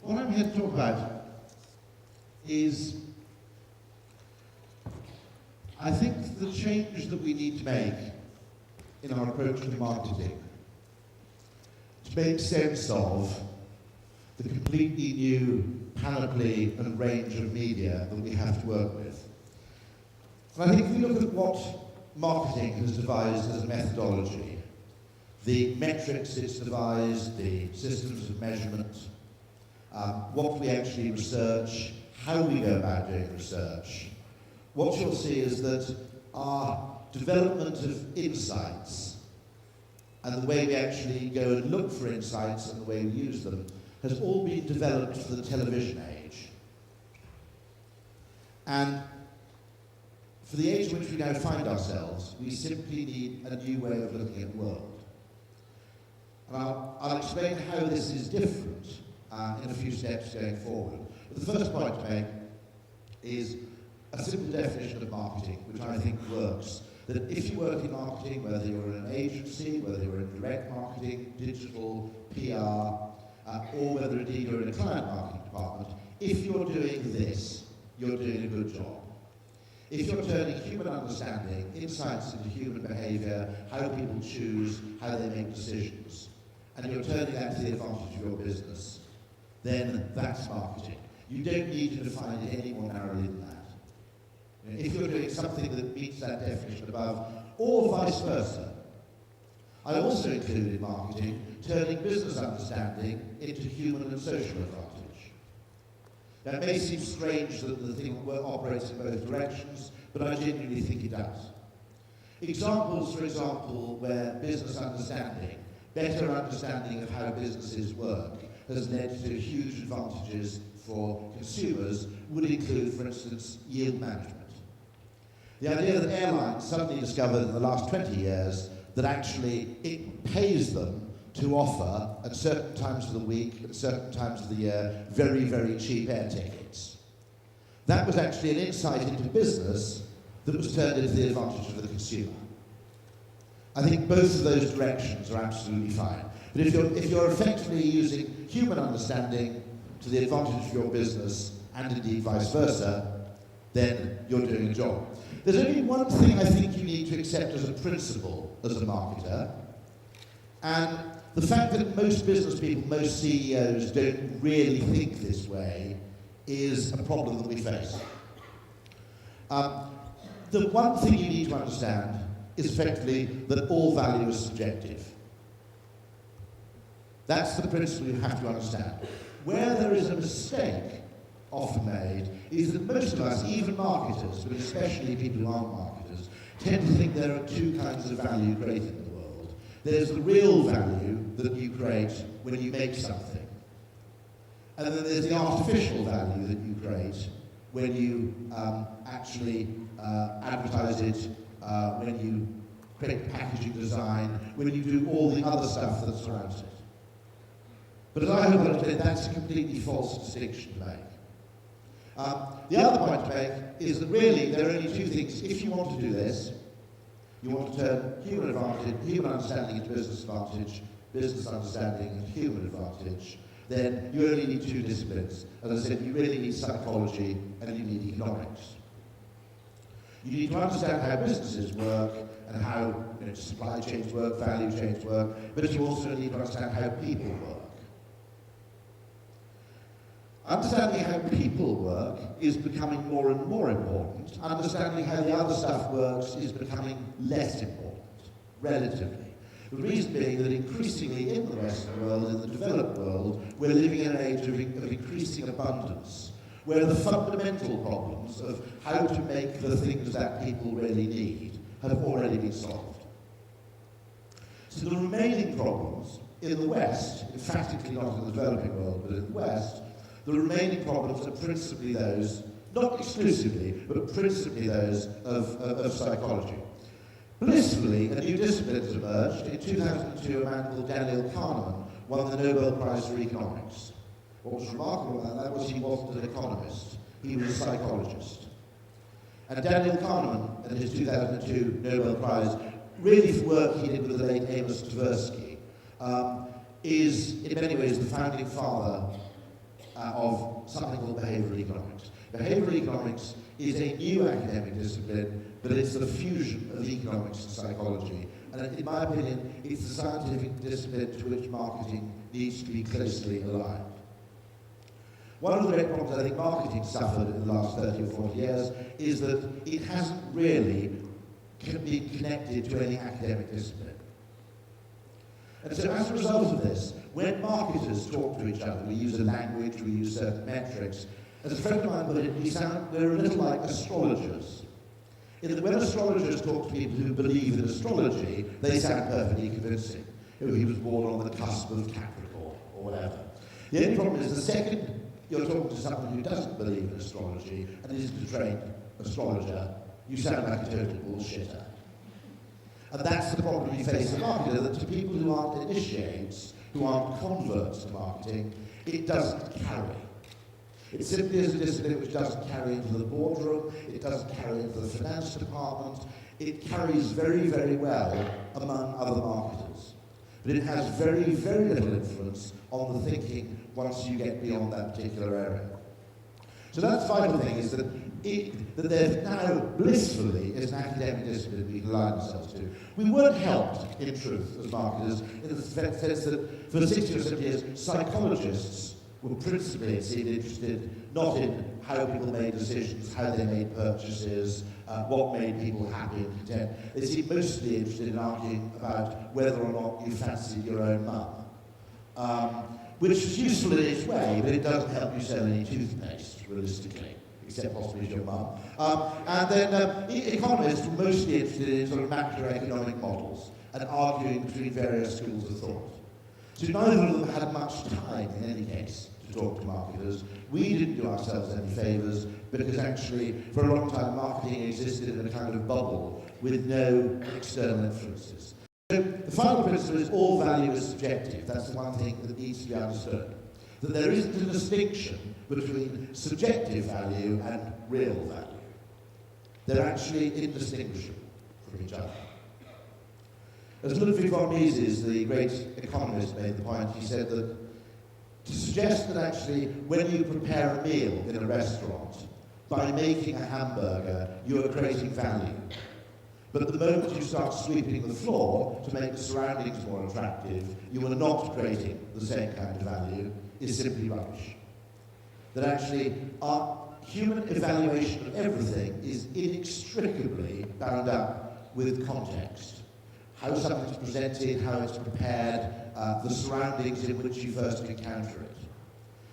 What I'm here to talk about is, I think, the change that we need to make in our approach to marketing to make sense of the completely new panoply and range of media that we have to work with. And I think if we look at what marketing has devised as a methodology, the metrics it's devised, the systems of measurement, what we actually research, how we go about doing research, what you'll see is that our development of insights and the way we actually go and look for insights and the way we use them has all been developed for the television age. And for the age in which we now find ourselves, we simply need a new way of looking at the world. And I'll explain how this is different in a few steps going forward. But the first point to make is a simple definition of marketing, which I think works. That if you work in marketing, whether you're in an agency, whether you're in direct marketing, digital, PR, or whether indeed you're in a client marketing department, if you're doing this, you're doing a good job. If you're turning human understanding, insights into human behaviour, how people choose, how they make decisions, and you're turning that to the advantage of your business, then that's marketing. You don't need to define it any more narrowly than that. If you're doing something that meets that definition above, or vice versa. I also include in marketing turning business understanding into human and social advantage. Now, it may seem strange that the thing operates in both directions, but I genuinely think it does. Examples, for example, where business understanding, better understanding of how businesses work, has led to huge advantages for consumers would include, for instance, yield management. The idea that airlines suddenly discovered in the last 20 years that actually it pays them to offer, at certain times of the week, at certain times of the year, very, very cheap air tickets. That was actually an insight into business that was turned into the advantage of the consumer. I think both of those directions are absolutely fine. But if you're effectively using human understanding to the advantage of your business, and indeed vice versa, then you're doing a job. There's only one thing I think you need to accept as a principle as a marketer, and the fact that most business people, most CEOs don't really think this way is a problem that we face. The one thing you need to understand is effectively that all value is subjective. That's the principle you have to understand. Where there is a mistake often made is that most of us, even marketers, but especially people who aren't marketers, tend to think there are two kinds of value created in the world. There's the real value that you create when you make something. And then there's the artificial value that you create when you actually advertise it, when you create packaging design, when you do all the other stuff that surrounds it. But as I hope I'll explain, that's a completely false distinction to make. The other point to make is that really there are only two things. If you want to do this, you want to turn human advantage, human understanding into business advantage, business understanding into human advantage, then you only need two disciplines. As I said, you really need psychology and you need economics. You need to understand how businesses work and how supply chains work, value chains work, but you also need to understand how people work. Understanding how people work is becoming more and more important. Understanding how the other stuff works is becoming less important, relatively. The reason being that increasingly in the Western world, in the developed world, we're living in an age of increasing abundance, where the fundamental problems of how to make the things that people really need have already been solved. So the remaining problems in the West, emphatically not in the developing world, but in the West, the remaining problems are principally those, not exclusively, but principally those of psychology. Blissfully, a new discipline has emerged. In 2002, a man called Daniel Kahneman won the Nobel Prize for Economics. What was remarkable about that was he wasn't an economist, he was a psychologist. And Daniel Kahneman, and his 2002 Nobel Prize, really for work he did with the late Amos Tversky, is in many ways the founding father of something called behavioural economics. Behavioural economics is a new academic discipline, but it's the fusion of economics and psychology. And in my opinion, it's the scientific discipline to which marketing needs to be closely aligned. One of the great problems I think marketing suffered in the last 30 or 40 years is that it hasn't really been connected to any academic discipline. And so as a result of this, when marketers talk to each other, we use a language, we use certain metrics. As a friend of mine put it, we're a little like astrologers. In that when astrologers talk to people who believe in astrology, they sound perfectly convincing. Oh, he was born on the cusp of Capricorn, or whatever. The only problem is the second you're talking to someone who doesn't believe in astrology and isn't a trained astrologer, you sound like a total bullshitter. And that's the problem you face as a marketer, that to people who aren't initiates, who aren't converts to marketing, it doesn't carry. It simply is a discipline which doesn't carry into the boardroom, it doesn't carry into the finance department, it carries very, very well among other marketers. But it has very, very little influence on the thinking once you get beyond that particular area. So that's the final thing, is that there's now blissfully is an academic discipline we can align ourselves to. We weren't helped, in truth, as marketers, in the sense that for 60 or 70 years, psychologists were principally, it seemed, interested not in how people made decisions, how they made purchases, what made people happy and content. They seemed mostly interested in arguing about whether or not you fancied your own mum, which is useful in its way, but it doesn't help you sell any toothpaste, realistically, except possibly your mum. And then economists were mostly interested in sort of macroeconomic models and arguing between various schools of thought. So neither of them had much time, in any case, to talk to marketers. We didn't do ourselves any favours, because actually, for a long time, marketing existed in a kind of bubble with no external influences. So the final principle is all value is subjective. That's the one thing that needs to be understood. That there isn't a distinction between subjective value and real value. They're actually indistinguishable from each other. As Ludwig von Mises, the great economist, made the point, he said that to suggest that actually when you prepare a meal in a restaurant, by making a hamburger, you are creating value. But the moment you start sweeping the floor to make the surroundings more attractive, you are not creating the same kind of value, is simply rubbish. That actually our human evaluation of everything is inextricably bound up with context. How something's presented, how it's prepared, the surroundings in which you first encounter it.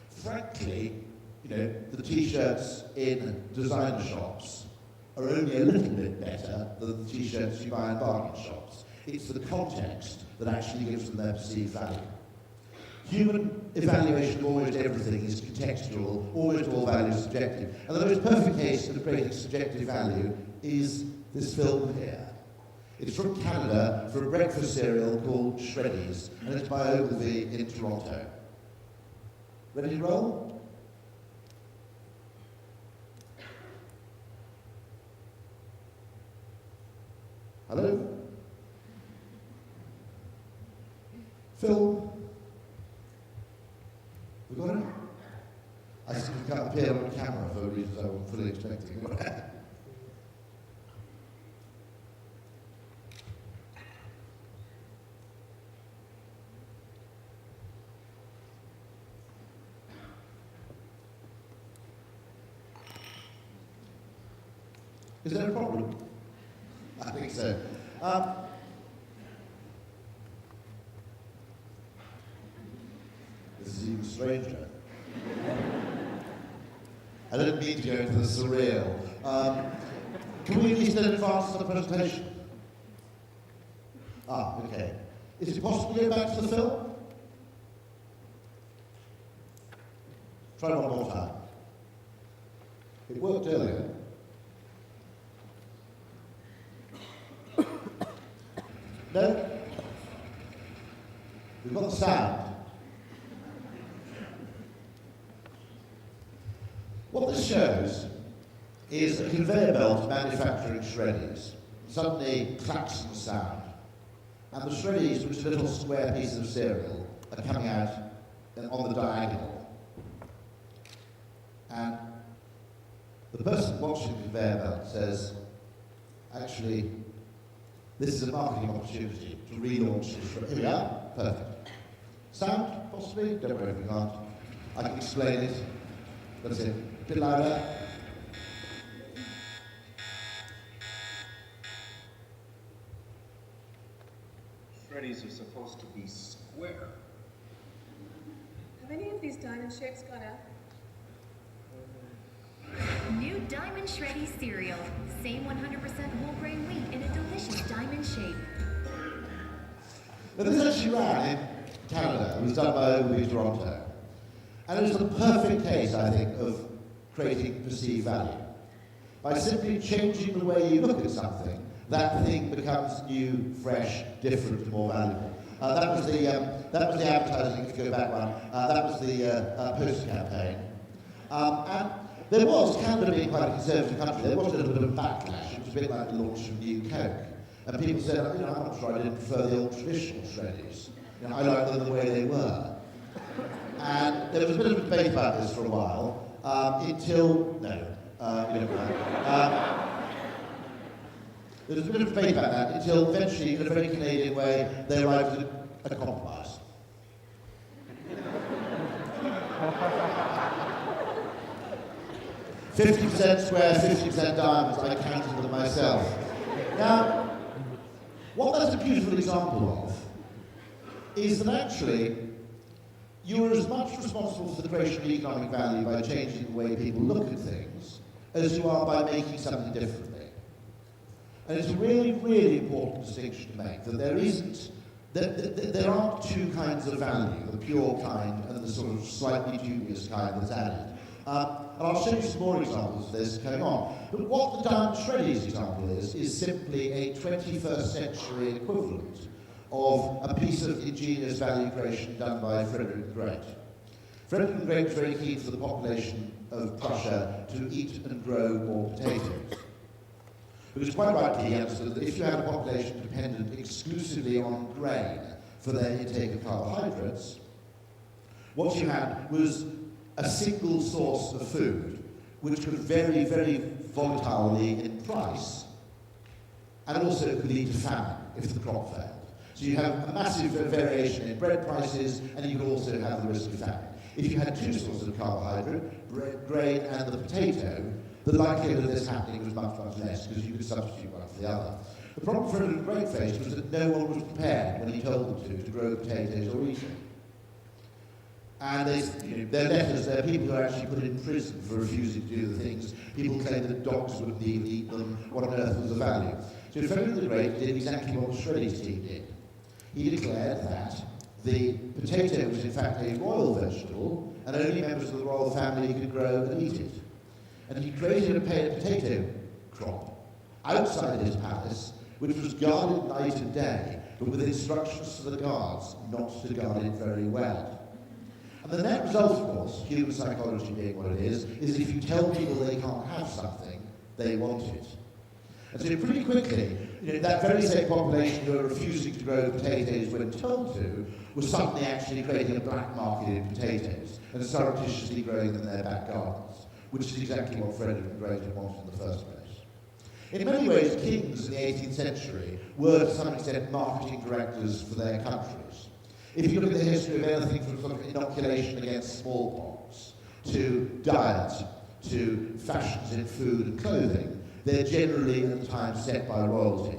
Frankly, the t-shirts in designer shops are only a little bit better than the t-shirts you buy in bargain shops. It's the context that actually gives them their perceived value. Human evaluation of almost everything is contextual, almost all value is subjective. And the most perfect case of creating subjective value is this film here. It's from Canada, for a breakfast cereal called Shreddies, and it's by Ogilvy in Toronto. Ready to roll? Hello? Phil? We got it? I see we can't appear on the camera for reasons I wasn't fully expecting. Is there a problem? I think so. This is even stranger. I didn't mean to go into the surreal. Can we at least advance the presentation? Okay. Is it possible to go back to the film? Try one more time. It worked earlier. No? We've got the sound. What this shows is a conveyor belt manufacturing shreddies. Suddenly, klaxon sound. And the shreddies, which are little square pieces of cereal, are coming out on the diagonal. And the person watching the conveyor belt says, actually, this is a marketing opportunity to relaunch this. Here we are, perfect. Sound, possibly? Don't worry if we can't. I can explain it. That's it. A bit louder. Shreddies are supposed to be square. Have any of these diamond shapes got out? New Diamond Shreddy cereal. Same 100% whole grain wheat in a delicious diamond shape. Now this actually ran in Canada. It was done by Ogilvy Toronto. And it was the perfect case, I think, of creating perceived value. By simply changing the way you look at something, that thing becomes new, fresh, different, and more valuable. That was the advertising, if you go back one. That was the poster campaign. And there was, Canada being quite a conservative country, there was a little bit of backlash. It was a bit like the launch of New Coke. And people said, I'm not sure I didn't prefer the old traditional Shreddies. I liked them the way they were. And there was a bit of a debate about this for a while, until, no, you don't mind. There was a bit of debate about that until eventually, in a very Canadian way, they arrived at a compromise. 50% square, 50% diamonds, I counted them myself. Now, what that's a beautiful example of is that actually you are as much responsible for the creation of economic value by changing the way people look at things as you are by making something differently. And it's a really, really important distinction to make, that there aren't two kinds of value, the pure kind and the sort of slightly dubious kind that's added. And I'll show you some more examples of this going on. But what the Diamond Shreddies example is simply a 21st century equivalent of a piece of ingenious value creation done by Frederick the Great. Frederick the Great was very keen for the population of Prussia to eat and grow more potatoes. Because quite rightly he understood that if you had a population dependent exclusively on grain for their intake of carbohydrates, what you had was a single source of food which could very, very volatilely in price, and also could lead to famine if the crop failed. So you have a massive variation in bread prices, and you could also have the risk of famine. If you had two sources of carbohydrate, grain and the potato, the likelihood of this happening was much, much less, because you could substitute one for the other. The problem Frederick the Great faced was that no one was prepared when he told them to grow potatoes or eat them. And their letters, there are people who are actually put in prison for refusing to do the things. People claim that dogs wouldn't even eat them. What on earth was the value? So Frederick the Great did exactly what the Shreddies team did. He declared that the potato was in fact a royal vegetable, and only members of the royal family could grow and eat it. And he created a potato crop outside his palace, which was guarded night and day, but with instructions to the guards not to guard it very well. And the net result, of course, human psychology being what it is if you tell people they can't have something, they want it. And so pretty quickly, that very same population who are refusing to grow potatoes when told to, was suddenly actually creating a black market in potatoes and surreptitiously growing them in their back gardens, which is exactly what Frederick the Great had wanted in the first place. In many ways, kings in the 18th century were, to some extent, marketing directors for their countries. If you look at the history of anything from sort of inoculation against smallpox, to diet, to fashions in food and clothing, they're generally at the time set by royalty.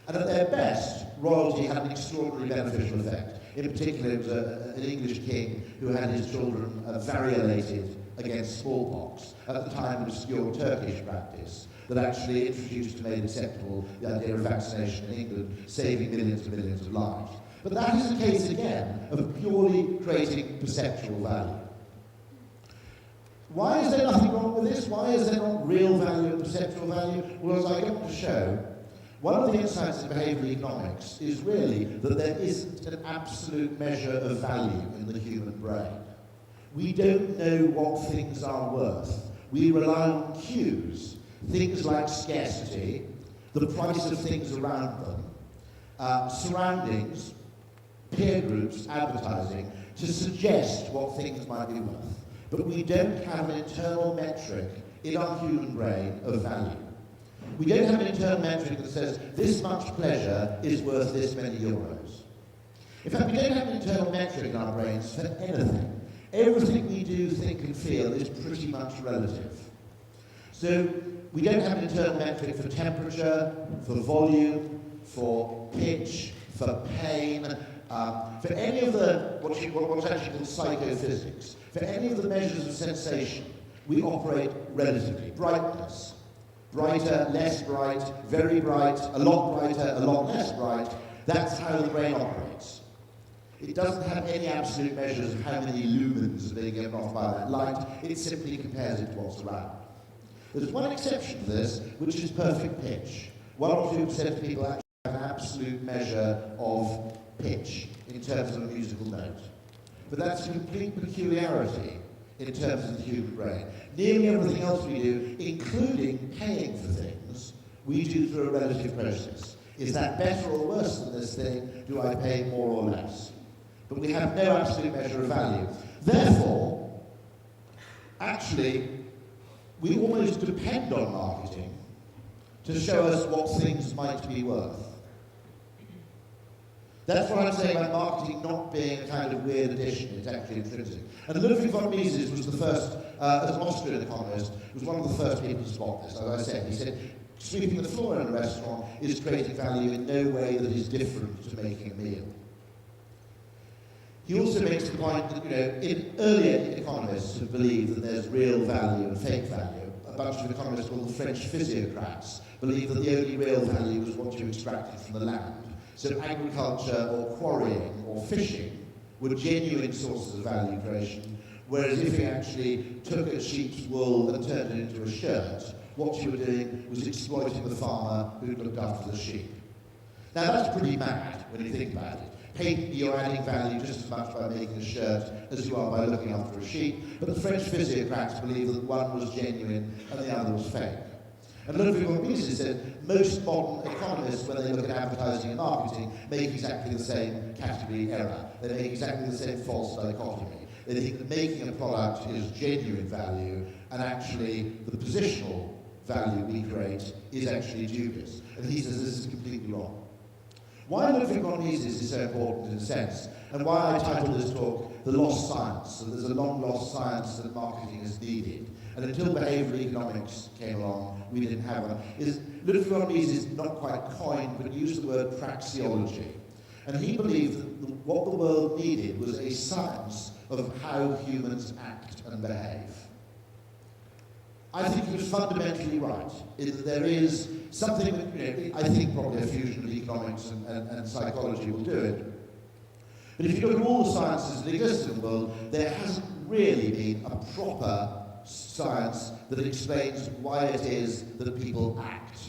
And at their best, royalty had an extraordinarily beneficial effect. In particular, it was an English king who had his children variolated against smallpox, at the time an obscure Turkish practice that actually introduced and made acceptable the idea of vaccination in England, saving millions and millions of lives. But that is a case, again, of purely creating perceptual value. Why is there nothing wrong with this? Why is there not real value and perceptual value? Well, as I go on to show, one of the insights of behavioural economics is really that there isn't an absolute measure of value in the human brain. We don't know what things are worth. We rely on cues, things like scarcity, the price of things around them, surroundings, peer groups, advertising, to suggest what things might be worth. but we don't have an internal metric in our human brain of value. We don't have an internal metric that says this much pleasure is worth this many euros. In fact, we don't have an internal metric in our brains for anything. Everything we do, think and feel is pretty much relative. So we don't have an internal metric for temperature, for volume, for pitch, for pain, for any of the, what's actually called psychophysics. For any of the measures of sensation, we operate relatively. Brightness. Brighter, less bright, very bright, a lot brighter, a lot less bright. That's how the brain operates. It doesn't have any absolute measures of how many lumens are being given off by that light. It simply compares it to what's around. There's one exception to this, which is perfect pitch. 1 or 2% of people actually have an absolute measure of pitch in terms of a musical note. But that's a complete peculiarity in terms of the human brain. Nearly everything else we do, including paying for things, we do through a relative process. Is that better or worse than this thing? Do I pay more or less? But we have no absolute measure of value. Therefore, actually, we almost depend on marketing to show us what things might be worth. That's what I'm saying about marketing not being a kind of weird addition, it's actually intrinsic. And Ludwig von Mises was the first, as an Austrian economist, was one of the first people to spot this. As I said, he said, sweeping the floor in a restaurant is creating value in no way that is different to making a meal. He also makes the point that, earlier economists have believed that there's real value and fake value. A bunch of economists called the French physiocrats believe that the only real value was what you extracted from the land. So agriculture or quarrying or fishing were genuine sources of value creation, whereas if you actually took a sheep's wool and turned it into a shirt, what you were doing was exploiting the farmer who looked after the sheep. Now that's pretty mad when you think about it. Patently you're adding value just as much by making a shirt as you are by looking after a sheep, but the French physiocrats believe that one was genuine and the other was fake. And Ludwig von Mises said most modern economists, when they look at advertising and marketing, make exactly the same category error. They make exactly the same false dichotomy. They think that making a product is genuine value, and actually the positional value we create is actually dubious. And he says this is completely wrong. Why Ludwig von Mises is so important in a sense, and why I titled this talk The Lost Science, that there's a long lost science that marketing is needed. And until behavioral economics came along, we didn't have one, is Ludwig von Mises not quite coined, but used the word praxeology. And he believed that what the world needed was a science of how humans act and behave. I think he was fundamentally right, in that there is something that, I think probably a fusion of economics and psychology will do it. But if you look at all the sciences that exist in the world, there hasn't really been a proper science that explains why it is that people act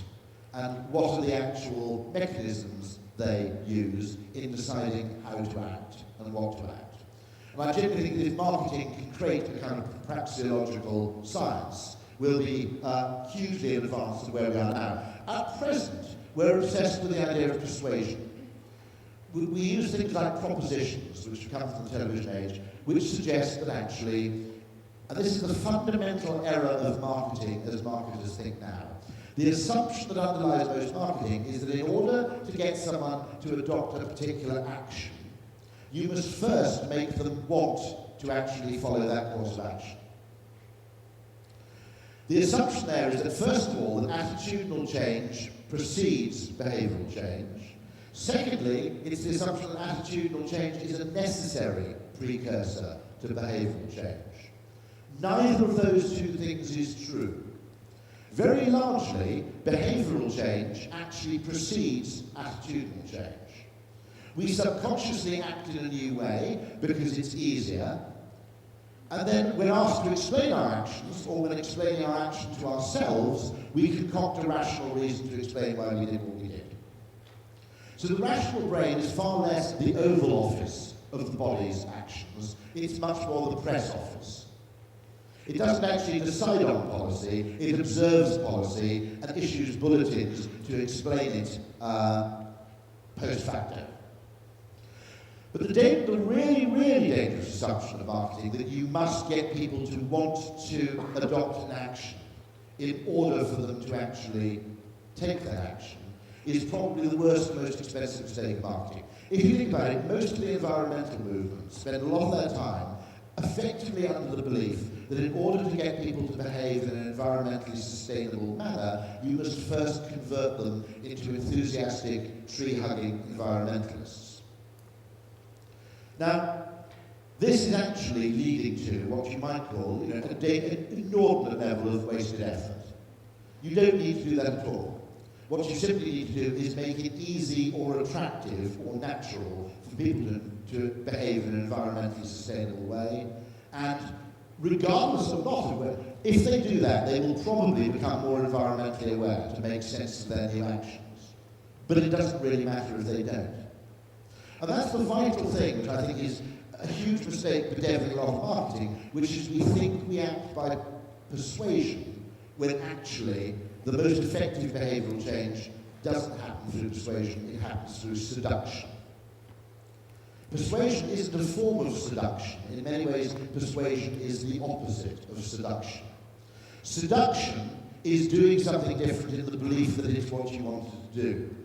and what are the actual mechanisms they use in deciding how to act and what to act. And I generally think that if marketing can create a kind of praxeological science, we'll be hugely in advance of where we are now. At present, we're obsessed with the idea of persuasion. We use things like propositions, which come from the television age, which suggest that actually, and this is the fundamental error of marketing as marketers think now, the assumption that underlies most marketing is that in order to get someone to adopt a particular action, you must first make them want to actually follow that course of action. The assumption there is that, first of all, that attitudinal change precedes behavioural change. Secondly, it's the assumption that attitudinal change is a necessary precursor to behavioural change. Neither of those two things is true. Very largely, behavioural change actually precedes attitudinal change. We subconsciously act in a new way because it's easier, and then when asked to explain our actions, or when explaining our action to ourselves, we concoct a rational reason to explain why we did what we did. So the rational brain is far less the Oval Office of the body's actions, it's much more the press office. It doesn't actually decide on policy, it observes policy and issues bulletins to explain it post facto. But the really, really dangerous assumption of marketing that you must get people to want to adopt an action in order for them to actually take that action is probably the worst and most expensive mistake of marketing. If you think about it, most of the environmental movements spend a lot of their time effectively under the belief that in order to get people to behave in an environmentally sustainable manner, you must first convert them into enthusiastic, tree-hugging environmentalists. Now, this is actually leading to what you might call an inordinate level of wasted effort. You don't need to do that at all. What you simply need to do is make it easy or attractive or natural for people to behave in an environmentally sustainable way. And regardless of not aware, if they do that, they will probably become more environmentally aware to make sense of their new actions. But it doesn't really matter if they don't. And that's the vital thing, which I think is a huge mistake bedeviling a lot of marketing, which is we think we act by persuasion when actually the most effective behavioural change doesn't happen through persuasion, it happens through seduction. Persuasion isn't a form of seduction. In many ways, persuasion is the opposite of seduction. Seduction is doing something different in the belief that it's what you wanted to do.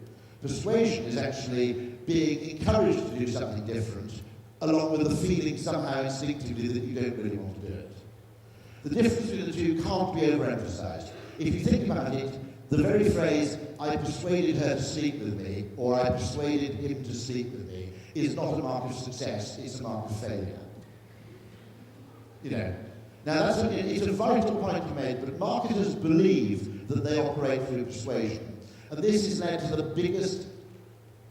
Persuasion is actually being encouraged to do something different, along with the feeling somehow instinctively that you don't really want to do it. The difference between the two can't be overemphasized. If you think about it, the very phrase, I persuaded her to sleep with me, or I persuaded him to sleep with me, is not a mark of success, it's a mark of failure. Now it's a vital point to make, but marketers believe that they operate through persuasion. And this has led to the biggest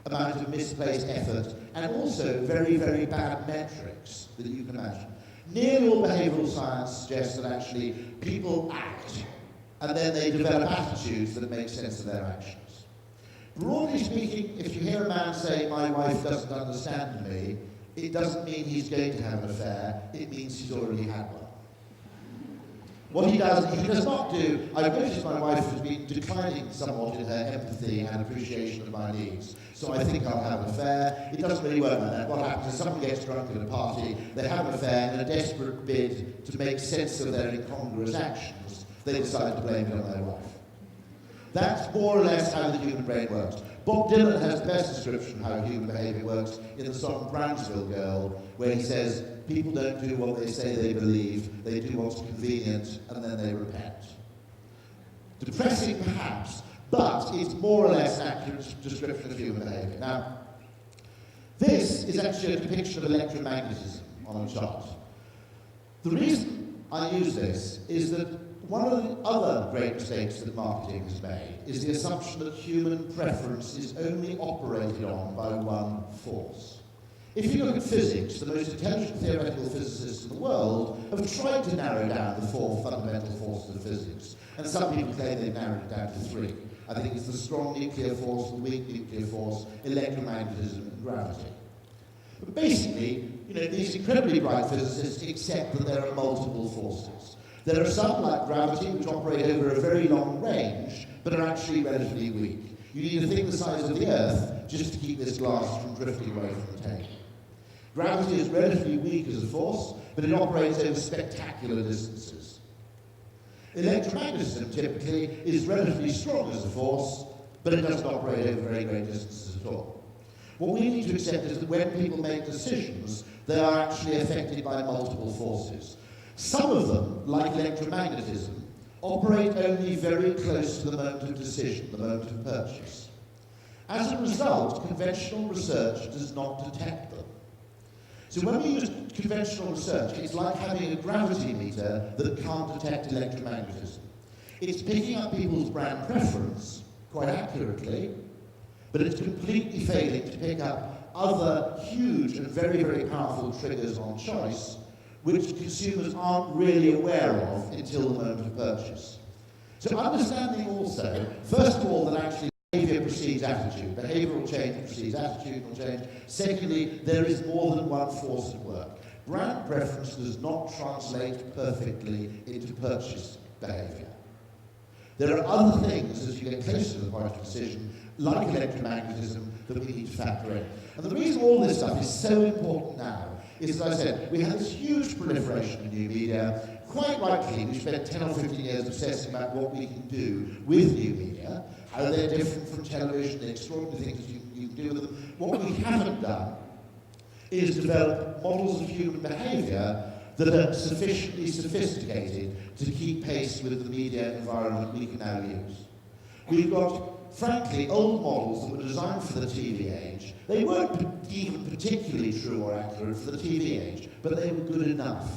amount of misplaced effort, and also very, very bad metrics that you can imagine. Nearly all behavioural science suggests that actually people act, and then they develop attitudes that make sense of their actions. Broadly speaking, if you hear a man say, my wife doesn't understand me, it doesn't mean he's going to have an affair, it means he's already had one. What he does not do, I've noticed my wife has been declining somewhat in her empathy and appreciation of my needs, so I think I'll have an affair. It doesn't really work like that. What happens is someone gets drunk at a party, they have an affair, in a desperate bid to make sense of their incongruous actions, they decide to blame it on their wife. That's more or less how the human brain works. Bob Dylan has the best description of how human behaviour works in the song Brownsville Girl, where he says, people don't do what they say they believe, they do what's convenient, and then they repent. Depressing perhaps, but it's more or less an accurate description of human behaviour. Now, this is actually a depiction of electromagnetism on a chart. The reason I use this is that one of the other great mistakes that marketing has made is the assumption that human preference is only operated on by one force. If you look at physics, the most intelligent theoretical physicists in the world have tried to narrow down the four fundamental forces of physics, and some people claim they've narrowed it down to three. I think it's the strong nuclear force, the weak nuclear force, electromagnetism, and gravity. But basically, these incredibly bright physicists accept that there are multiple forces. There are some, like gravity, which operate over a very long range, but are actually relatively weak. You need a thing the size of the Earth just to keep this glass from drifting away from the table. Gravity is relatively weak as a force, but it operates over spectacular distances. Electromagnetism typically is relatively strong as a force, but it doesn't operate over very great distances at all. What we need to accept is that when people make decisions, they are actually affected by multiple forces. Some of them, like electromagnetism, operate only very close to the moment of decision, the moment of purchase. As a result, conventional research does not detect them. So when we use conventional research, it's like having a gravity meter that can't detect electromagnetism. It's picking up people's brand preference quite accurately, but it's completely failing to pick up other huge and very, very powerful triggers on choice, which consumers aren't really aware of until the moment of purchase. So understanding also, first of all, that actually behaviour precedes attitude. Behavioural change precedes attitudinal change. Secondly, there is more than one force at work. Brand preference does not translate perfectly into purchase behaviour. There are other things as you get closer to the point of decision, like electromagnetism, that we need to factor in. And the reason all this stuff is so important now is, as I said, we have this huge proliferation of new media. Quite rightly, we spent 10 or 15 years obsessing about what we can do with new media, how they're different from television, the extraordinary things you can do with them. What we haven't done is develop models of human behaviour that are sufficiently sophisticated to keep pace with the media environment we can now use. We've got, frankly, old models that were designed for the TV age. They weren't even particularly true or accurate for the TV age, but they were good enough.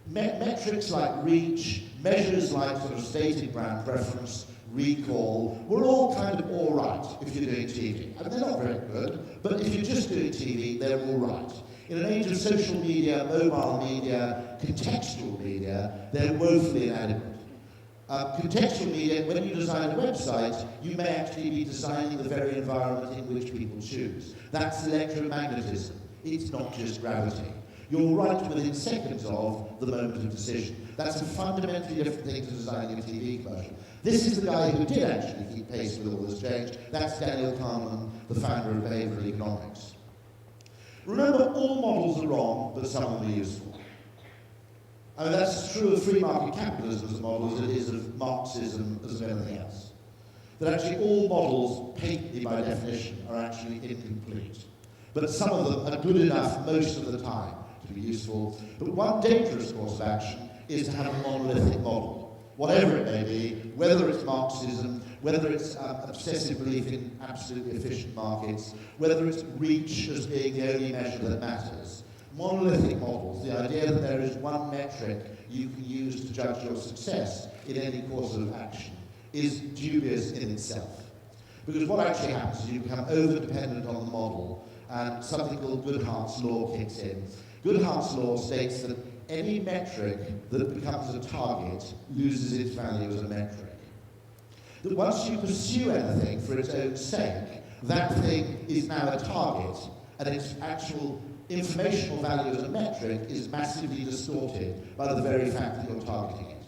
Metrics like reach, measures like sort of stated brand preference, recall, were all kind of all right if you're doing TV. And they're not very good, but if you're just doing TV, they're all right. In an age of social media, mobile media, contextual media, they're woefully inadequate. Contextual media, when you design a website, you may actually be designing the very environment in which people choose. That's electromagnetism. It's not just gravity. You're right within seconds of the moment of decision. That's a fundamentally different thing to designing a TV commercial. This is the guy who did actually keep pace with all this change. That's Daniel Kahneman, the founder of behavioral economics. Remember, all models are wrong, but some of them are useful. I mean, that's as true of free market capitalism as a model as it is of Marxism as of anything else. That actually all models, patently by definition, are actually incomplete. But some of them are good enough most of the time to be useful. But one dangerous course of action is to have a monolithic model, whatever it may be, whether it's Marxism, whether it's obsessive belief in absolutely efficient markets, whether it's reach as being the only measure that matters. Monolithic models, the idea that there is one metric you can use to judge your success in any course of action, is dubious in itself. Because what actually happens is you become over-dependent on the model, and something called Goodhart's law kicks in. Goodhart's law states that any metric that becomes a target loses its value as a metric. That once you pursue anything for its own sake, that thing is now a target, and its actual informational value as a metric is massively distorted by the very fact that you're targeting it.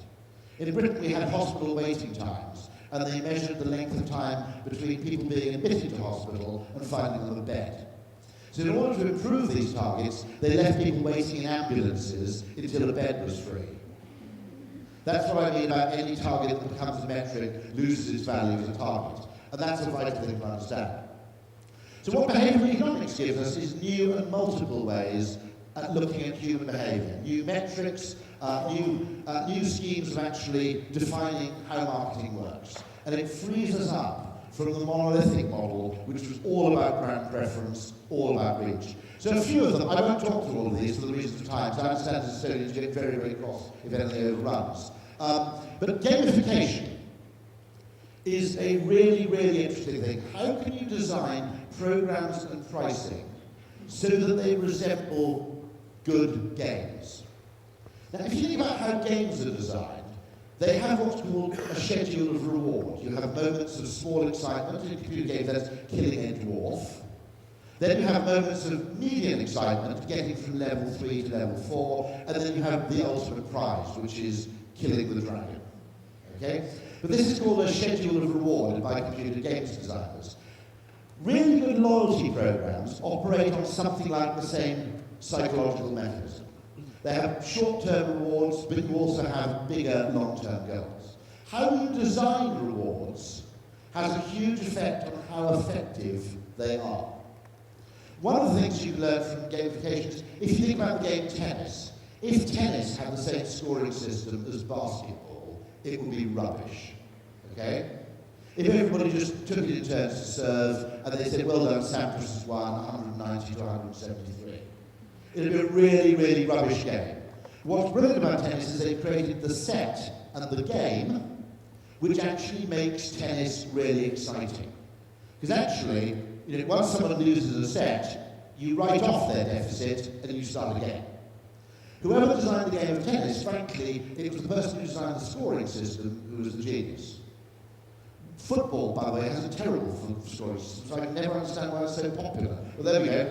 In Britain, we had hospital waiting times, and they measured the length of time between people being admitted to hospital and finding them a bed. So in order to improve these targets, they left people waiting in ambulances until a bed was free. That's what I mean about any target that becomes a metric loses its value as a target. And that's a vital thing to understand. So what behavioural economics gives us is new and multiple ways at looking at human behaviour. New metrics, new schemes of actually defining how marketing works. And it frees us up from the monolithic model, which was all about brand preference, all about reach. So a few of them, I won't talk through all of these for the reasons of time, so I understand as Estonians get very, very cross if anything overruns. But gamification is a really, really interesting thing. How can you design programs and pricing so that they resemble good games? Now, if you think about how games are designed, they have what's called a schedule of reward. You have moments of small excitement. In computer games, that's killing a dwarf. Then you have moments of medium excitement, getting from level 3 to level 4, and then you have the ultimate prize, which is killing the dragon. Okay? But this is called a schedule of reward by computer games designers. Really good loyalty programs operate on something like the same psychological mechanism. They have short-term rewards, but you also have bigger long-term goals. How you design rewards has a huge effect on how effective they are. One of the things you can learn from gamification is, if you think about the game tennis, if tennis had the same scoring system as basketball, it would be rubbish. Okay? If everybody just took it in turns to serve, and they said, well done, Sampras has won 190 to 173. It would be a really, really rubbish game. What's brilliant about tennis is they've created the set and the game, which actually makes tennis really exciting. Because actually, once someone loses a set, you write off their deficit and you start again. Whoever designed the game of tennis, frankly, it was the person who designed the scoring system who was the genius. Football, by the way, has a terrible scoring system, so I can never understand why it's so popular. Well, there we go.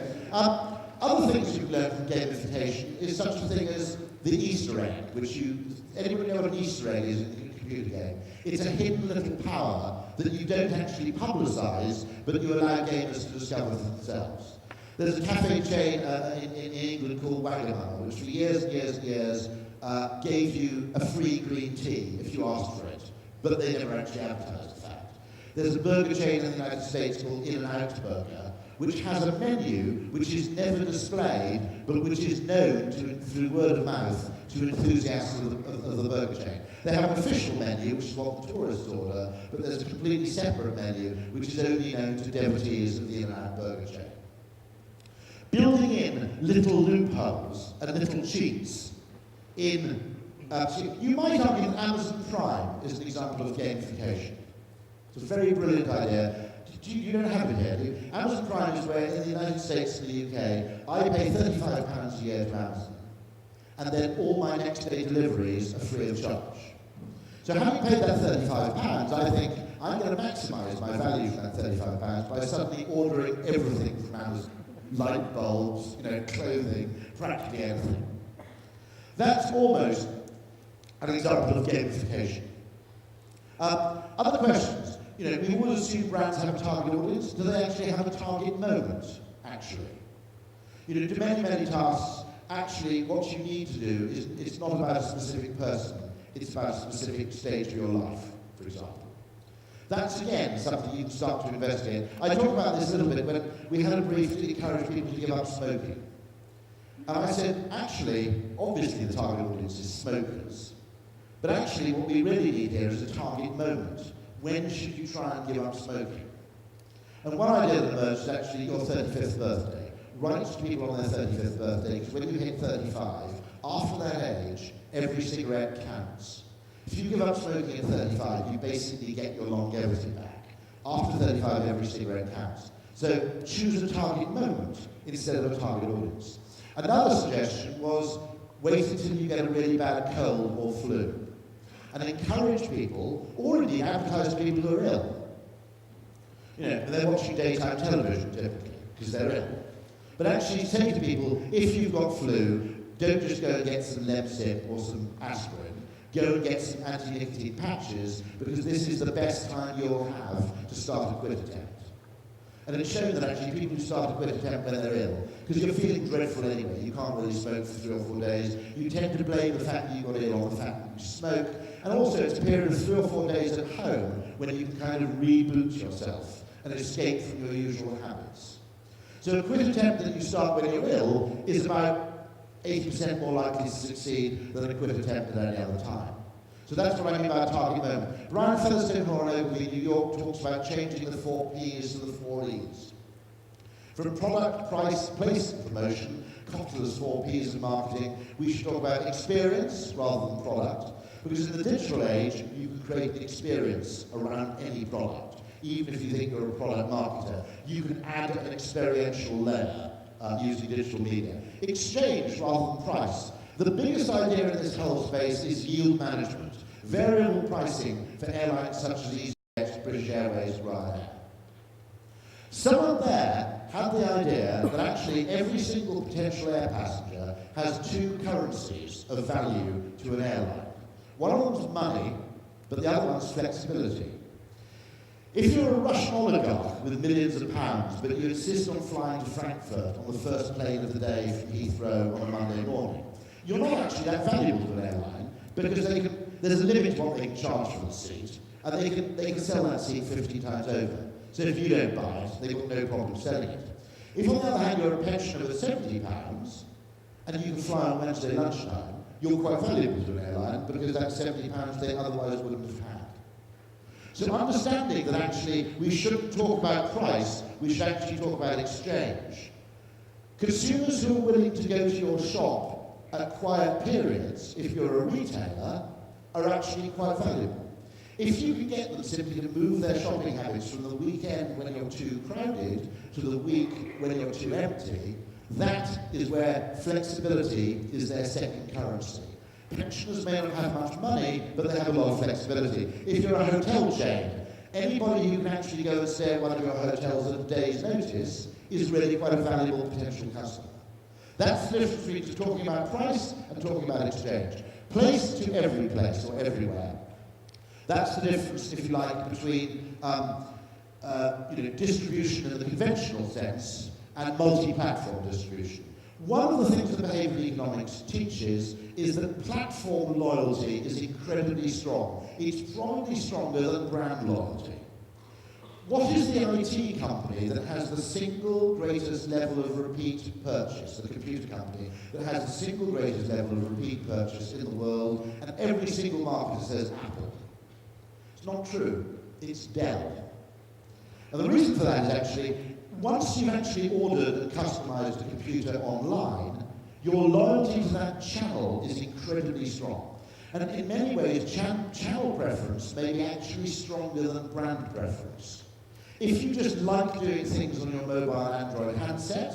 Other things you can learn from gamification is such a thing as the Easter egg, which anybody know what an Easter egg is in a computer game? It's a hidden little power that you don't actually publicise, but you allow gamers to discover for themselves. There's a cafe chain in England called Wagamama, which for years and years and years gave you a free green tea if you asked for it, but they never actually advertised the fact. There's a burger chain in the United States called In-N-Out Burger, which has a menu which is never displayed, but which is known through word of mouth to enthusiasts of the burger chain. They have an official menu, which is what the tourists order, but there's a completely separate menu, which is only known to devotees of the In-N-Out Burger chain. Building in little loopholes and little cheats in... you might argue that Amazon Prime is an example of gamification. It's a very brilliant idea. You don't have it here, do you? Amazon Prime is where, in the United States and the UK, I pay £35 a year to Amazon, and then all my next day deliveries are free of charge. So having paid that £35, I think I'm going to maximise my value for that £35 by suddenly ordering everything from Amazon. Light bulbs, clothing, practically anything. That's almost an example of gamification. Other questions. We always assume brands have a target audience. Do they actually have a target moment, actually? To many tasks, actually, what you need to do is, it's not about a specific person, it's about a specific stage of your life, for example. That's, again, something you can start to investigate. I talked about this a little bit when we had a brief to encourage people to give up smoking. And I said, actually, obviously the target audience is smokers. But actually, what we really need here is a target moment. When should you try and give up smoking? And one idea that emerged is actually your 35th birthday. Write to people on their 35th birthday, because when you hit 35, after that age, every cigarette counts. If you give up smoking at 35, you basically get your longevity back. After 35, every cigarette counts. So choose a target moment instead of a target audience. Another suggestion was wait until you get a really bad cold or flu. And encourage people, or indeed advertise to people who are ill. They're watching daytime television typically, because they're ill. But actually say to people, if you've got flu, don't just go and get some Lemsip or some aspirin. Go and get some anti-nicotine patches, because this is the best time you'll have to start a quit attempt. And it's shown that actually people who start a quit attempt when they're ill, because you're feeling dreadful anyway, you can't really smoke for 3 or 4 days, you tend to blame the fact that you got ill on the fact that you smoke, and also it's a period of 3 or 4 days at home when you can kind of reboot yourself and escape from your usual habits. So a quit attempt that you start when you're ill is about 80% more likely to succeed than a quit attempt at any other time. So that's what I mean by a target moment. Brian Featherstone in Ogilvy, New York, talks about changing the 4 Ps to the 4 Es. From product, price, place, and promotion, Kotler's 4 Ps in marketing, we should talk about experience rather than product, because in the digital age, you can create an experience around any product. Even if you think you're a product marketer, you can add an experiential layer using digital media. Exchange rather than price. The biggest idea in this whole space is yield management. Variable pricing for airlines such as EasyJet, British Airways, Ryanair. Someone there had the idea that actually every single potential air passenger has 2 currencies of value to an airline. One of them's money, but the other one's flexibility. If you're a Russian oligarch with millions of pounds, but you insist on flying to Frankfurt on the first plane of the day from Heathrow on a Monday morning, you're not actually that valuable to an airline, because there's a limit to what they can charge for the seat, and they can sell that seat 50 times over. So if you don't buy it, they've got no problem selling it. If on the other hand you're a pensioner with £70, and you can fly on Wednesday lunchtime, you're quite valuable to an airline, because that's £70 they otherwise wouldn't have had. So understanding that actually we shouldn't talk about price, we should actually talk about exchange. Consumers who are willing to go to your shop at quiet periods, if you're a retailer, are actually quite valuable. If you can get them simply to move their shopping habits from the weekend when you're too crowded to the week when you're too empty, that is where flexibility is their second currency. Pensioners may not have much money, but they have a lot of flexibility. If you're a hotel chain, anybody who can actually go and stay at one of your hotels at a day's notice is really quite a valuable potential customer. That's the difference between talking about price and talking about exchange. Place to every place or everywhere. That's the difference, if you like, between distribution in the conventional sense and multi-platform distribution. One of the things that behavioural economics teaches is that platform loyalty is incredibly strong. It's probably stronger than brand loyalty. What is the IT company that has the single greatest level of repeat purchase, the computer company that has the single greatest level of repeat purchase in the world, and every single marketer says Apple? It's not true. It's Dell. And the reason for that is actually, once you've actually ordered and customized a computer online, your loyalty to that channel is incredibly strong. And in many ways, channel preference may be actually stronger than brand preference. If you just like doing things on your mobile Android handset,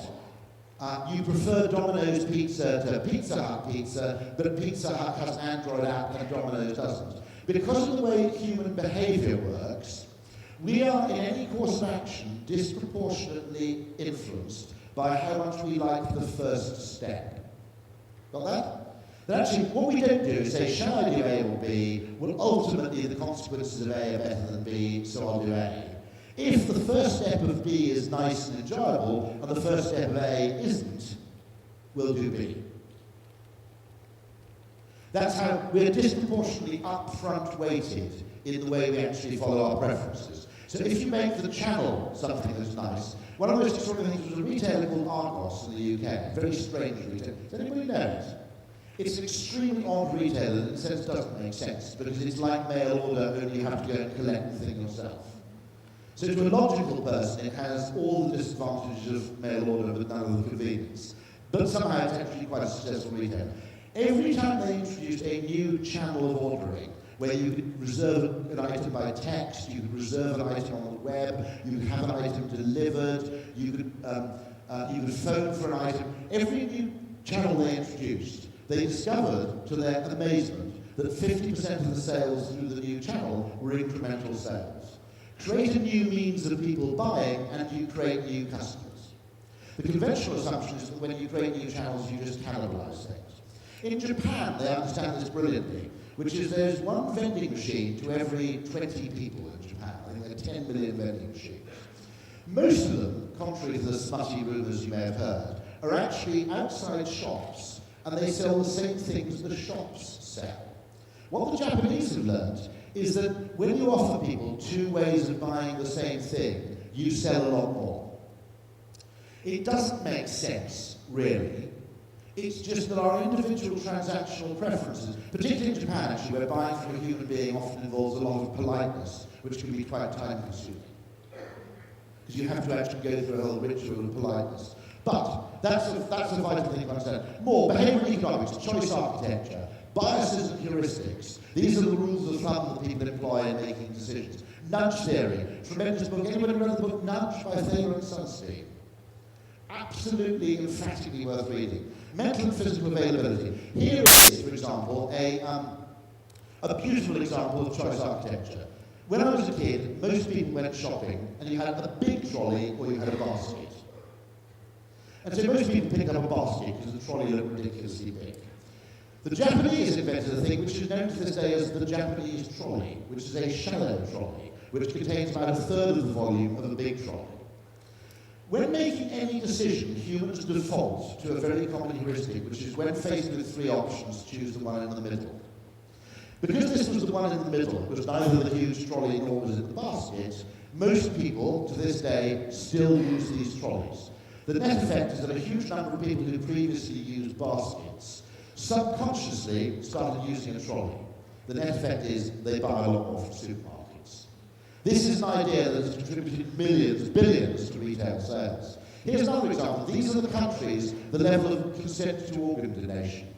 you prefer Domino's Pizza to Pizza Hut Pizza, but Pizza Hut has an Android app and Domino's doesn't. Because of the way human behavior works, we are, in any course of action, disproportionately influenced by how much we like the first step. Got that? But actually, what we don't do is say, shall I do A or B? Well, ultimately, the consequences of A are better than B, so I'll do A. If the first step of B is nice and enjoyable, and the first step of A isn't, we'll do B. That's how we're disproportionately upfront weighted in the way we actually follow our preferences. So if you make the channel something that's nice, one of the most extraordinary things was a retailer called Argos in the UK, very strange retailer. Does anybody know it? It's an extremely odd retailer that in a sense doesn't make sense, because it's like mail order, only you have to go and collect the thing yourself. So to a logical person, it has all the disadvantages of mail order, but none of the convenience. But somehow it's actually quite a successful retailer. Every time they introduced a new channel of ordering, where you could reserve an item by text, you could reserve an item on the web, you could have an item delivered, you could phone for an item. Every new channel they introduced, they discovered, to their amazement, that 50% of the sales through the new channel were incremental sales. Create a new means of people buying, and you create new customers. The conventional assumption is that when you create new channels, you just cannibalize things. In Japan, they understand this brilliantly, which is there's one vending machine to every 20 people in Japan. I think there are 10 million vending machines. Most of them, contrary to the smutty rumours you may have heard, are actually outside shops, and they sell the same things the shops sell. What the Japanese have learned is that when you offer people two ways of buying the same thing, you sell a lot more. It doesn't make sense, really. It's just that our individual transactional preferences, particularly in Japan, actually, where buying from a human being often involves a lot of politeness, which can be quite time-consuming. Because you have to actually go through a whole ritual of politeness. But that's a vital thing to understand. More, behavioural economics, choice architecture, biases and heuristics. These are the rules of thumb that people employ in making decisions. Nudge theory, tremendous book. Anybody read the book Nudge by Thaler and Sunstein? Absolutely, emphatically worth reading. Mental and physical availability. Here is, for example, a beautiful example of choice architecture. When I was a kid, most people went shopping, and you had a big trolley or you had a basket. And so most people picked up a basket because the trolley looked ridiculously big. The Japanese invented a thing which is known to this day as the Japanese trolley, which is a shallow trolley, which contains about a third of the volume of a big trolley. When making any decision, humans default to a very common heuristic, which is when faced with three options, choose the one in the middle. Because this was the one in the middle, it was neither the huge trolley nor was it the basket, most people, to this day, still use these trolleys. The net effect is that a huge number of people who previously used baskets subconsciously started using a trolley. The net effect is they buy a lot more from supermarkets. This is an idea that has contributed millions, billions to retail sales. Here's another example. These are the countries, the level of consent to organ donation.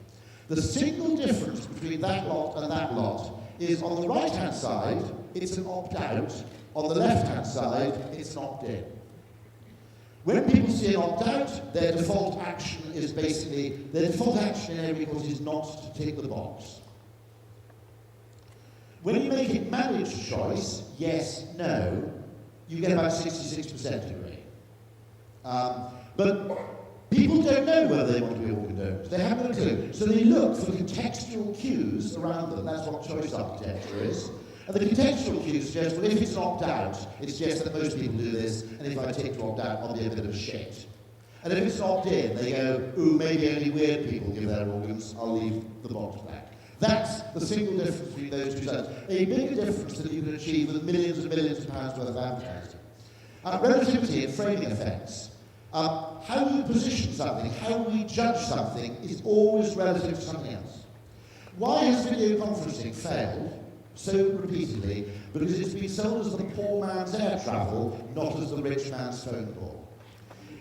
The single difference between that lot and that lot is on the right-hand side, it's an opt-out. On the left-hand side, it's an opt-in. When people see an opt-out, their default action is basically, their default action in every case is not to tick the box. When you make it managed choice, yes, no, you get about 66% agree. But people don't know whether they want to be organ donors. They haven't a clue. So they look for contextual cues around them. That's what choice architecture is. And the contextual cue suggests, well, if it's an opt-out, it suggests that most people do this, and if I take to opt-out, I'll be a bit of a shit. And if it's an opt-in, they go, ooh, maybe only weird people give their organs, I'll leave the box blank. That's the single difference between those two sides. A bigger difference that you can achieve with millions and millions of pounds worth of advertising. Relativity and framing effects. How you position something, how we judge something is always relative to something else. Why has video conferencing failed so repeatedly? Because it's been sold as the poor man's air travel, not as the rich man's phone call.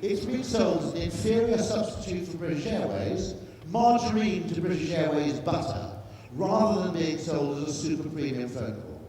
It's been sold as an inferior substitute for British Airways, margarine to British Airways butter, rather than being sold as a super premium phone call.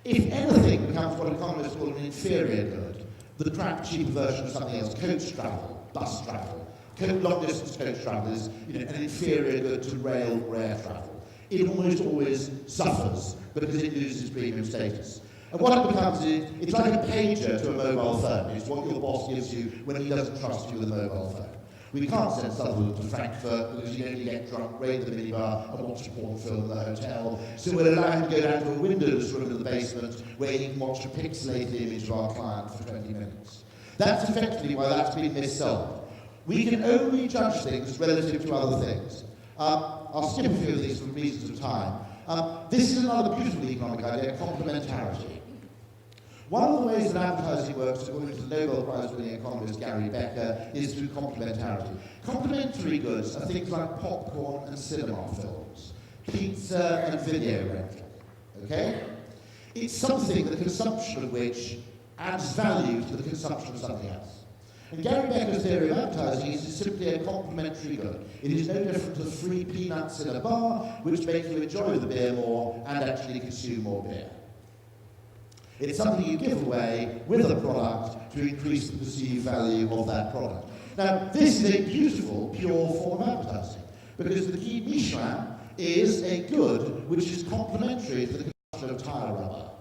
If anything becomes what economists call an inferior good, the crap cheaper version of something else, coach travel, bus travel, long distance coach travel is an inferior good to rail or air travel. It almost always suffers because it loses premium status. And what it becomes is, it's like a pager to a mobile phone. It's what your boss gives you when he doesn't trust you with a mobile phone. We can't send Sutherland to Frankfurt because you only get drunk, raid the minibar and watch a porn film in the hotel. So we'll allow him to go down to a windowless room in the basement where he can watch a pixelated image of our client for 20 minutes. That's effectively why that's been missold. We can only judge things relative to other things. I'll skip a few of these for reasons of time. This is another beautiful economic idea, complementarity. One of the ways that advertising works, according to the Nobel Prize-winning economist Gary Becker, is through complementarity. Complementary goods are things like popcorn and cinema films, pizza and video rental. Okay? It's something, the consumption of which adds value to the consumption of something else. And Gary Becker's theory of advertising is simply a complementary good. It is no different to free peanuts in a bar, which make you enjoy the beer more and actually consume more beer. It's something you give away with a product to increase the perceived value of that product. Now, this is a beautiful, pure form of advertising, because the key Michelin is a good which is complementary to the consumption of tyre rubber.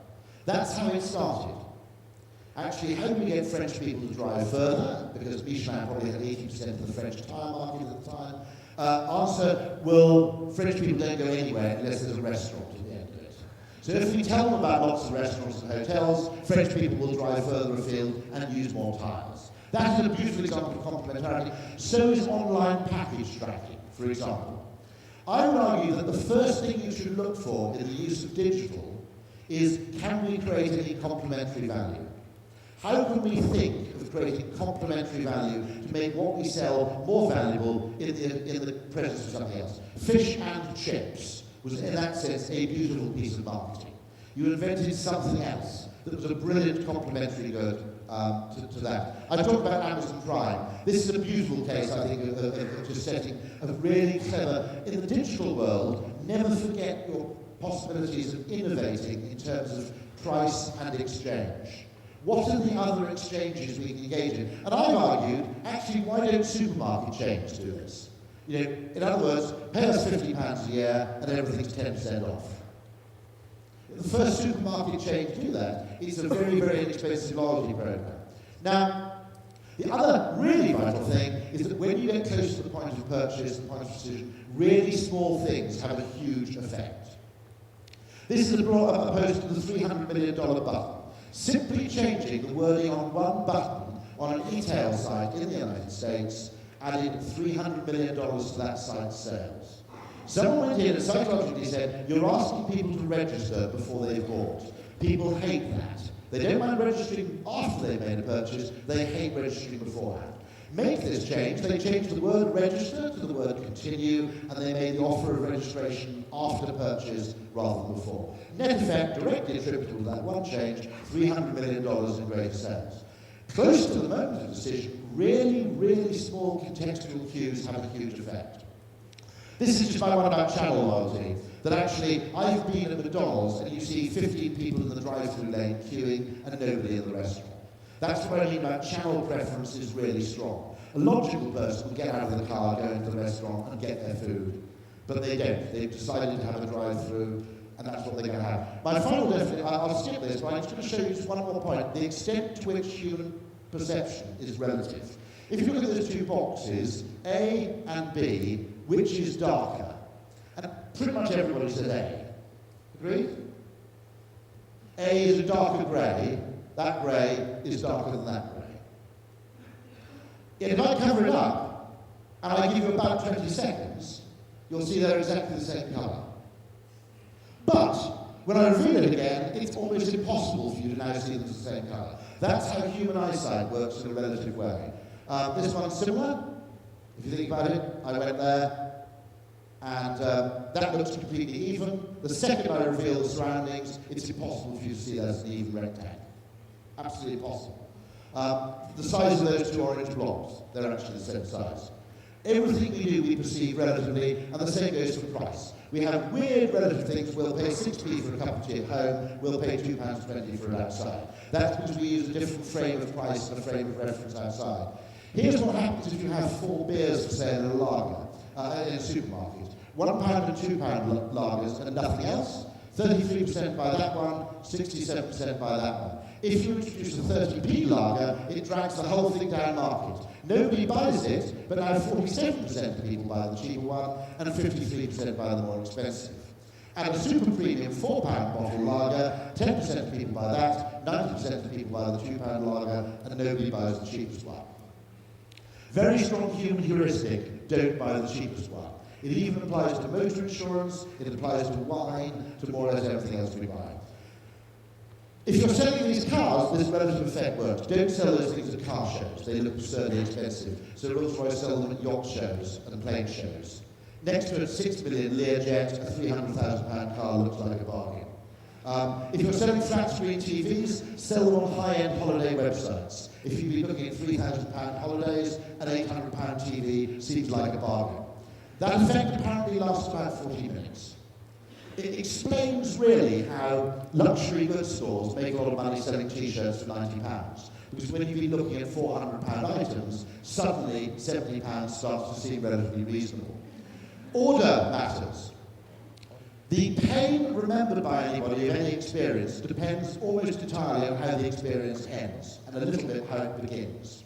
That's how it started. Actually, how do we get French people to drive further? Because Michelin probably had 80% of the French tyre market at the time. Answer, well, French people don't go anywhere unless there's a restaurant at the end of it. So if we tell them about lots of restaurants and hotels, French people will drive further afield and use more tyres. That is a beautiful example of complementarity. So is online package tracking, for example. I would argue that the first thing you should look for in the use of digital is, can we create any complementary value? How can we think of creating complementary value to make what we sell more valuable in the presence of something else? Fish and chips was, in that sense, a beautiful piece of marketing. You invented something else that was a brilliant complementary good to that. I talked about Amazon Prime. This is a beautiful case, I think, of just setting a really clever, in the digital world, never forget your possibilities of innovating in terms of price and exchange. What are the other exchanges we can engage in? And I've argued, actually, why don't supermarket chains do this? In other words, pay us £50 a year and everything's 10% off. The first supermarket chain to do that is a very, very inexpensive loyalty program. Now, the other really vital thing is that when you get close to the point of purchase, the point of decision, really small things have a huge effect. This is opposed to the $300 million button. Simply changing the wording on one button on an e-tail site in the United States added $300 million to that site's sales. Someone went in and psychologically said, you're asking people to register before they've bought. People hate that. They don't mind registering after they've made a purchase, they hate registering beforehand. Make this change, they changed the word register to the word continue, and they made the offer of registration after purchase rather than before. Net effect, directly attributable to that one change, $300 million in greater sales. Close to the moment of decision, really, really small contextual cues have a huge effect. This is just my one about channel loyalty, that actually, I've been at McDonald's and you see 15 people in the drive-thru lane queuing and nobody in the restaurant. That's what I mean by channel preference is really strong. A logical person would get out of the car, go into the restaurant and get their food. But they don't. They've decided to have a drive-through and that's what they're going to have. My final definition, I'll skip this, but I'm just going to show you just one more point. The extent to which human perception is relative. If you look at those two boxes, A and B, which is darker? And pretty much everybody said A. Agreed? A is a darker grey, that grey is darker than that grey. If I cover it up, and I give you about 20 seconds, you'll see they're exactly the same colour. But when I reveal it again, it's almost impossible for you to now see them as the same colour. That's how human eyesight works in a relative way. This one's similar. If you think about it, I went there, and that looks completely even. The second I reveal the surroundings, it's impossible for you to see that as an even rectangle. Absolutely impossible. The size of those two orange blobs, they're actually the same size. Everything we do, we perceive relatively, and the same goes for price. We have weird relative things. We'll pay 6p for a cup of tea at home, we'll pay £2.20 for it outside. That's because we use a different frame of price and a frame of reference outside. Here's what happens if you have 4 beers for sale in a lager, in a supermarket. £1 and £2 lagers and nothing else. 33% by that one, 67% by that one. If you introduce a 30p lager, it drags the whole thing down market. Nobody buys it, but now 47% of people buy the cheaper one, and 53% buy the more expensive. And a super premium £4 bottle lager, 10% of people buy that, 90% of people buy the £2 lager, and nobody buys the cheapest one. Very strong human heuristic, don't buy the cheapest one. It even applies to motor insurance, it applies to wine, to more or less everything else we buy. If you're selling these cars, this relative effect works. Don't sell those things at car shows. They look absurdly expensive. So Rolls-Royce sell them at yacht shows and plane shows. Next to a 6 million Learjet, a £300,000 car looks like a bargain. If you're selling flat-screen TVs, sell them on high-end holiday websites. If you'd be looking at £3,000 holidays, an £800 TV seems like a bargain. That effect apparently lasts about 40 minutes. It explains really how luxury goods stores make a lot of money selling T-shirts for £90. Because when you've been looking at £400 items, suddenly £70 starts to seem relatively reasonable. Order matters. The pain remembered by anybody of any experience depends almost entirely on how the experience ends, and a little bit how it begins.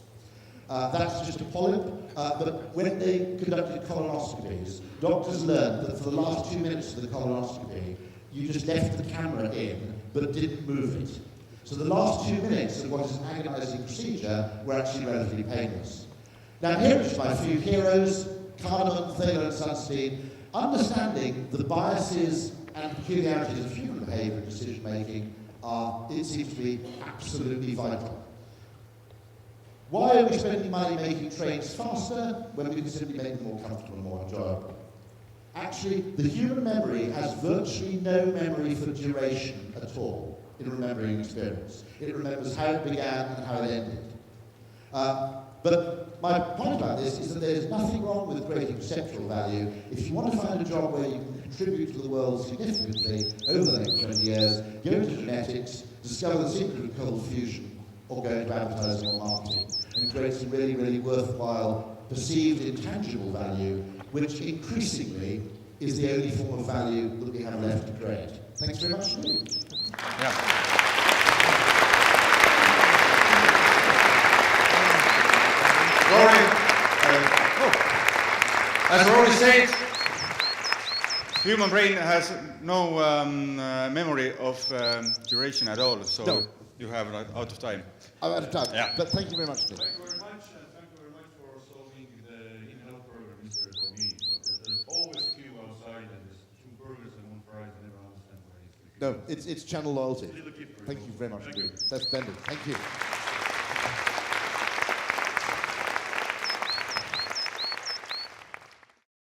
That's just a polyp, but when they conducted colonoscopies, doctors learned that for the last 2 minutes of the colonoscopy, you just left the camera in, but didn't move it. So the last 2 minutes of what is an agonizing procedure were actually relatively painless. Now here is my few heroes, Kahneman, Thaler and Sunstein, understanding the biases and peculiarities of human behavior and decision-making are, it seems to be, absolutely vital. Why are we spending money making trains faster when we can simply make them more comfortable and more enjoyable? Actually, the human memory has virtually no memory for duration at all in remembering experience. It remembers how it began and how it ended. But my point about this is that there's nothing wrong with creating perceptual value. If you want to find a job where you can contribute to the world significantly over the next 20 years, go into genetics, discover the secret of cold fusion, or go into advertising or marketing, and create some really, really worthwhile, perceived intangible value, which increasingly is the only form of value that we have left to create. Thanks very much indeed. Yeah. Rory, as Rory said, human brain has no memory of duration at all, so No. you have out of time. I'm out of time, Yeah. but thank you very much. Thank you very much, and thank you very much for solving the in-health program mystery for me. So there's always queue outside, and there's 2 burgers and 1 fries. I never understand why it's the queue. No, it's channel loyalty. Little gift for Thank you very much Thank indeed. you. That's splendid. Thank you.